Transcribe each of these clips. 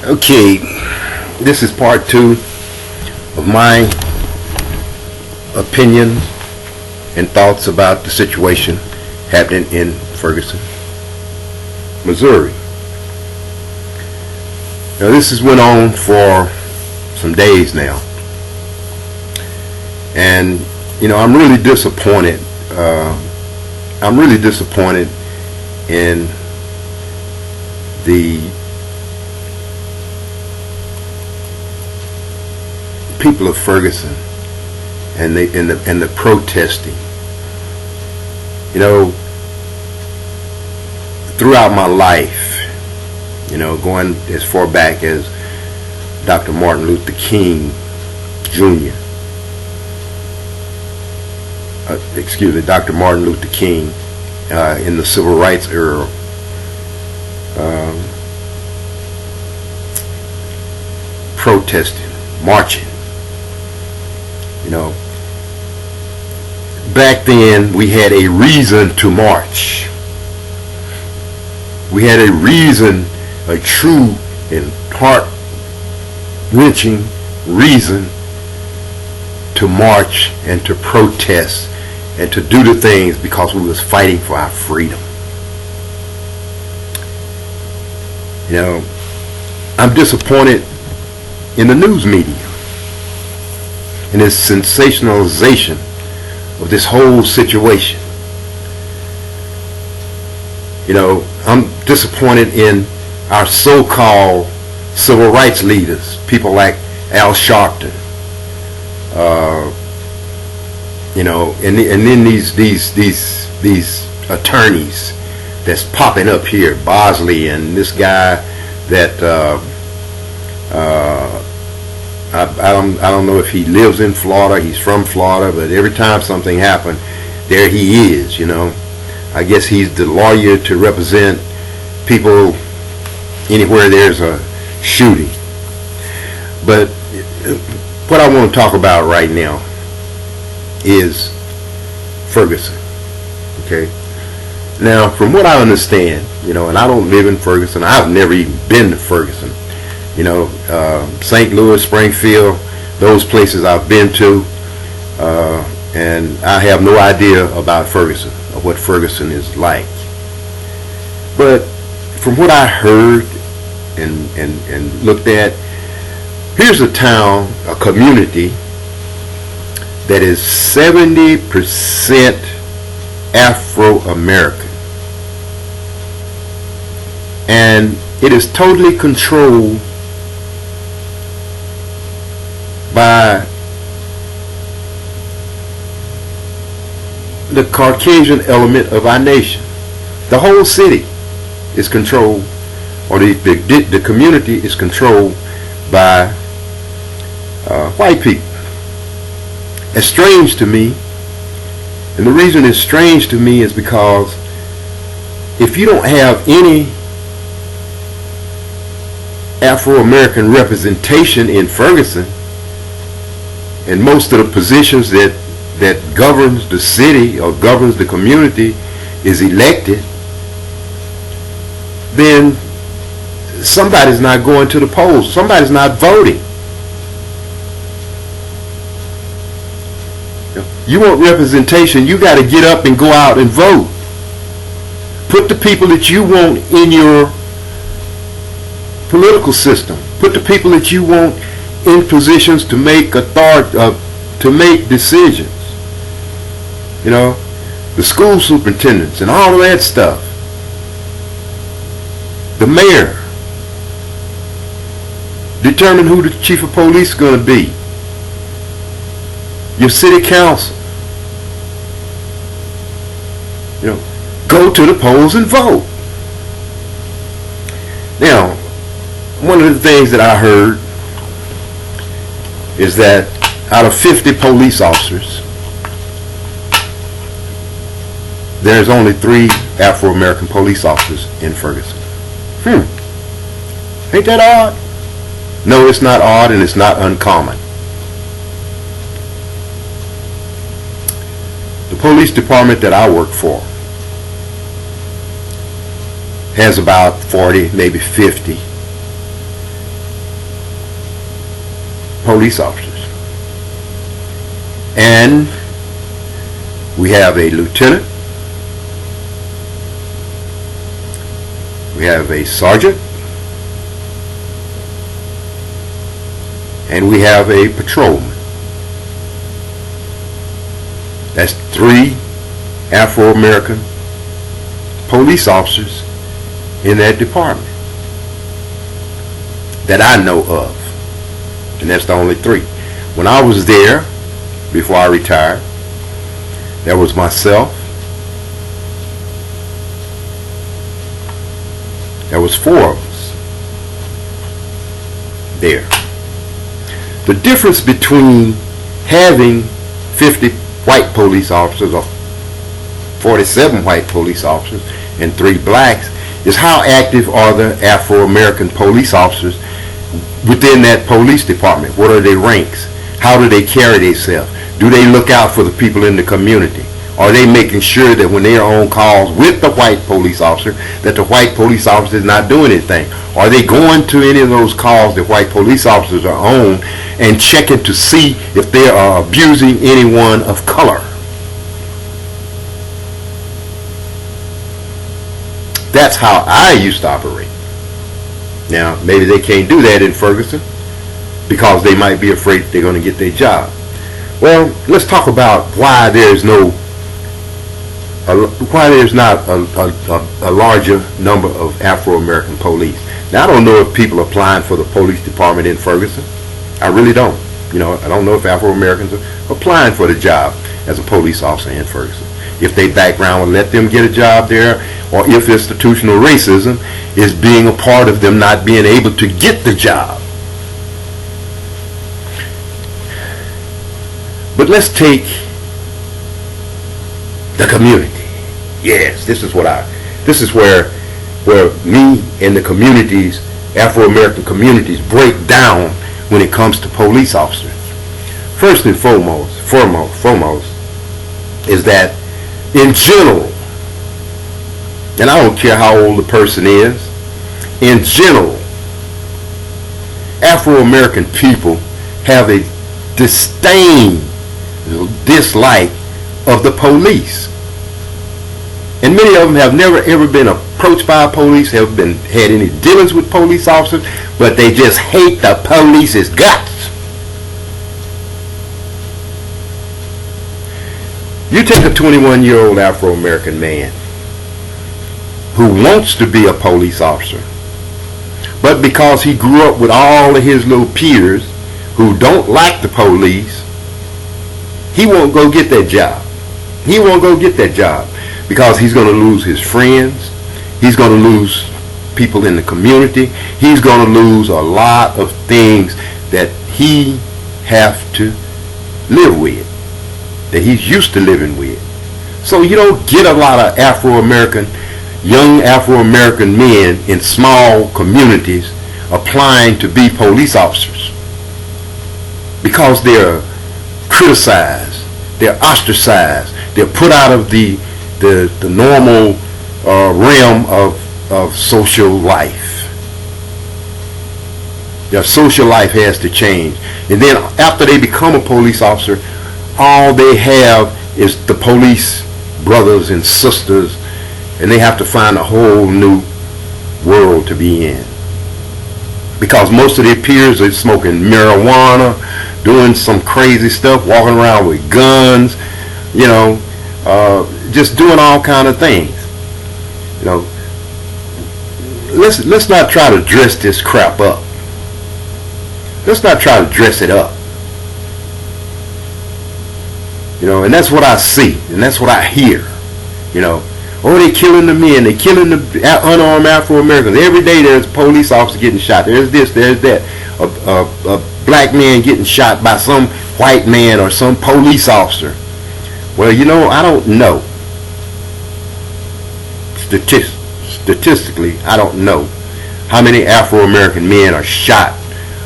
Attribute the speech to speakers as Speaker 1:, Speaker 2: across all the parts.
Speaker 1: Okay, this is part 2 of my opinions and thoughts about the situation happening in Ferguson, Missouri. Now this has went on for some days now, and I'm really disappointed. I'm really disappointed in the people of Ferguson and the protesting. Throughout my life, going as far back as Dr. Martin Luther King Jr. Dr. Martin Luther King in the Civil Rights era. Protesting, marching. Back then we had a reason to march. We had a reason, a true and heart-wrenching reason to march and to protest and to do the things because we was fighting for our freedom. I'm disappointed in the news media and its sensationalization of this whole situation. I'm disappointed in our so-called civil rights leaders, people like Al Sharpton, and then these attorneys that's popping up here, Bosley, and this guy that I don't know if he lives in Florida. He's from Florida, but every time something happened, there he is. I guess he's the lawyer to represent people anywhere there's a shooting. But what I want to talk about right now is Ferguson. Okay. Now, from what I understand, and I don't live in Ferguson. I've never even been to Ferguson. St. Louis, Springfield, those places I've been to, and I have no idea about Ferguson or what Ferguson is like. But from what I heard and looked at, here's a town, a community that is 70% Afro American, and it is totally controlled by the Caucasian element of our nation. The whole city is controlled, or the community is controlled by white people. It's strange to me, and the reason it's strange to me is because if you don't have any Afro-American representation in Ferguson, and most of the positions that governs the city or governs the community is elected, then somebody's not going to the polls. Somebody's not voting. You want representation, you got to get up and go out and vote. Put the people that you want in your political system. Put the people that you want in positions to make to make decisions. The school superintendents and all of that stuff. The mayor. Determine who the chief of police is going to be. Your city council. Go to the polls and vote. Now, one of the things that I heard is that out of 50 police officers, there's only 3 Afro-American police officers in Ferguson. Ain't that odd? No, it's not odd, and it's not uncommon. The police department that I work for has about 40, maybe 50 police officers. And we have a lieutenant, we have a sergeant, and we have a patrolman. That's 3 Afro American police officers in that department that I know of, and that's the only 3. When I was there, before I retired, there was myself, there was 4 of us there. The difference between having 50 white police officers or 47 white police officers and 3 blacks is how active are the Afro-American police officers within that police department. What are their ranks? How do they carry themselves? Do they look out for the people in the community? Are they making sure that when they are on calls with the white police officer, that the white police officer is not doing anything? Are they going to any of those calls that white police officers are on and checking to see if they are abusing anyone of color? That's how I used to operate. Now, maybe they can't do that in Ferguson because they might be afraid they're going to get their job. Well, let's talk about why there's not a larger number of Afro-American police. Now, I don't know if people are applying for the police department in Ferguson. I really don't. You know, I don't know if Afro-Americans are applying for the job as a police officer in Ferguson. If their background will let them get a job there, or if institutional racism is being a part of them not being able to get the job. But let's take the community. Yes, this is where me and the communities, Afro-American communities, break down when it comes to police officers. First and foremost is that in general, and I don't care how old the person is, in general, Afro-American people have a dislike of the police. And many of them have never ever been approached by police, had any dealings with police officers, but they just hate the police's guts. You take a 21-year-old Afro-American man who wants to be a police officer, but because he grew up with all of his little peers who don't like the police, he won't go get that job. He won't go get that job because he's going to lose his friends. He's going to lose people in the community. He's going to lose a lot of things that he have to live with, that he's used to living with. So you don't get a lot of young Afro-American men in small communities applying to be police officers because they're criticized, they're ostracized, they're put out of the normal realm of social life. Their social life has to change. And then after they become a police officer, all they have is the police brothers and sisters, and they have to find a whole new world to be in. Because most of their peers are smoking marijuana, doing some crazy stuff, walking around with guns, just doing all kind of things. Let's not try to dress this crap up. Let's not try to dress it up. And that's what I see, and that's what I hear. Oh, they're killing the men, they're killing the unarmed Afro-Americans. Every day there's a police officer getting shot. There's this, there's that. A black man getting shot by some white man or some police officer. Well, I don't know. Statistically, I don't know how many Afro-American men are shot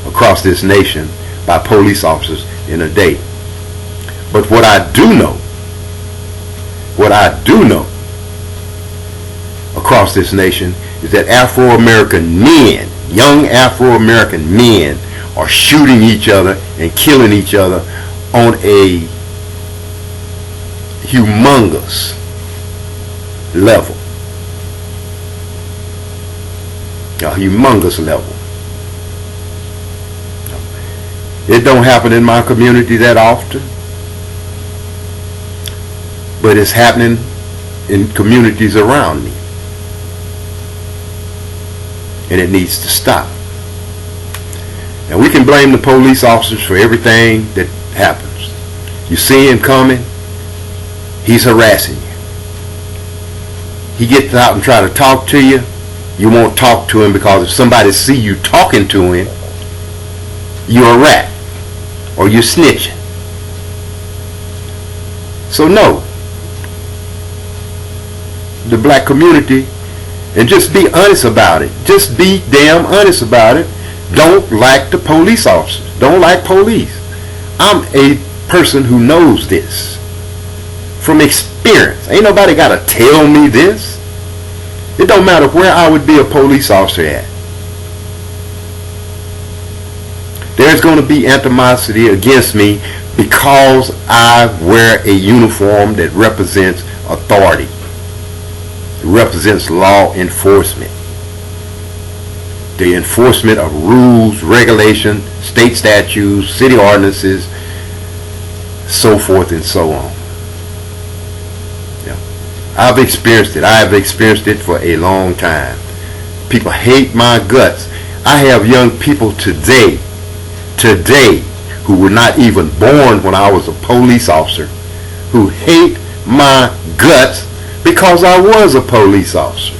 Speaker 1: across this nation by police officers in a day. But what I do know across this nation is that Afro-American men, young Afro-American men, are shooting each other and killing each other on a humongous level. A humongous level. It don't happen in my community that often, but it's happening in communities around me, and it needs to stop. And we can blame the police officers for everything that happens. You see him coming, he's harassing you. He gets out and try to talk to you, you won't talk to him, because if somebody see you talking to him, you're a rat or you're snitching. So no, the black community, and just be honest about it. Just be damn honest about it. Don't like the police officers. Don't like police. I'm a person who knows this from experience. Ain't nobody got to tell me this. It don't matter where I would be a police officer at. There's going to be animosity against me because I wear a uniform that represents authority. It represents law enforcement. The enforcement of rules, regulations, state statutes, city ordinances, so forth and so on. Yeah. I've experienced it. I have experienced it for a long time. People hate my guts. I have young people today, who were not even born when I was a police officer, who hate my guts because I was a police officer.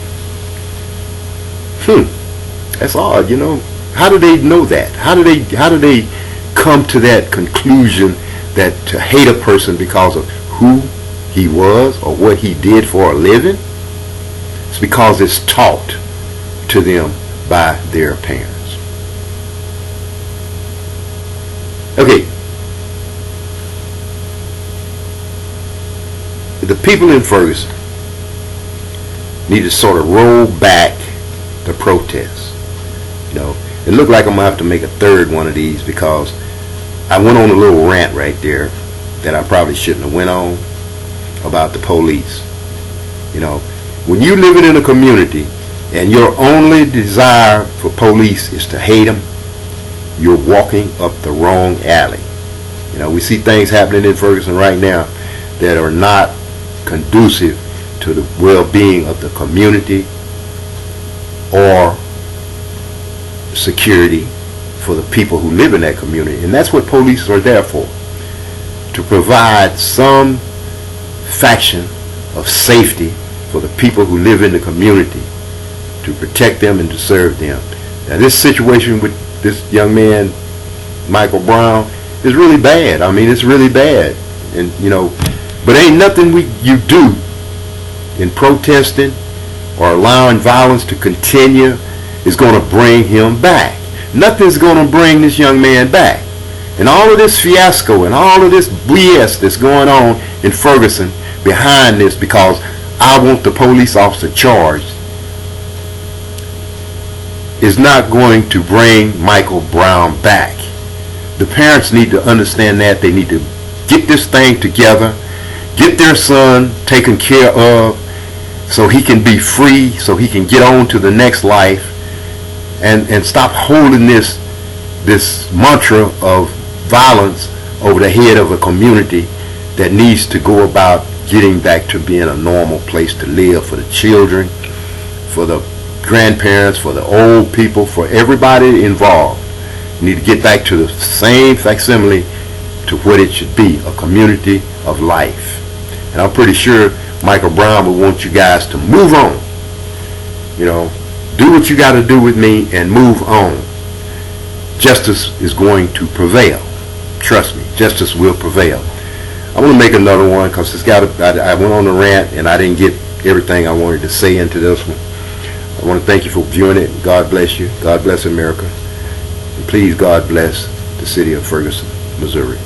Speaker 1: That's odd, you know. How do they know that? How do they come to that conclusion that to hate a person because of who he was or what he did for a living? It's because it's taught to them by their parents. Okay. The people in Ferguson need to sort of roll back the protests. You know, it looked like I'm going to have to make a third one of these because I went on a little rant right there that I probably shouldn't have went on about the police. You know, when you living in a community and your only desire for police is to hate them, you're walking up the wrong alley. You know, we see things happening in Ferguson right now that are not conducive to the well-being of the community or security for the people who live in that community. And that's what police are there for, to provide some faction of safety for the people who live in the community, to protect them and to serve them. Now this situation with this young man, Michael Brown, is really bad. I mean, it's really bad. And you know, but ain't nothing you do in protesting or allowing violence to continue is going to bring him back. Nothing's going to bring this young man back. And all of this fiasco and all of this BS that's going on in Ferguson behind this, because I want the police officer charged, is not going to bring Michael Brown back. The parents need to understand that. They need to get this thing together, get their son taken care of so he can be free, so he can get on to the next life, and stop holding this mantra of violence over the head of a community that needs to go about getting back to being a normal place to live for the children, for the grandparents, for the old people, for everybody involved. You need to get back to the same facsimile to what it should be, a community of life. And I'm pretty sure Michael Brown would want you guys to move on. You know, do what you got to do with me and move on. Justice is going to prevail. Trust me, justice will prevail. I'm going to make another one because I went on a rant and I didn't get everything I wanted to say into this one. I want to thank you for viewing it. God bless you. God bless America. And please, God bless the city of Ferguson, Missouri.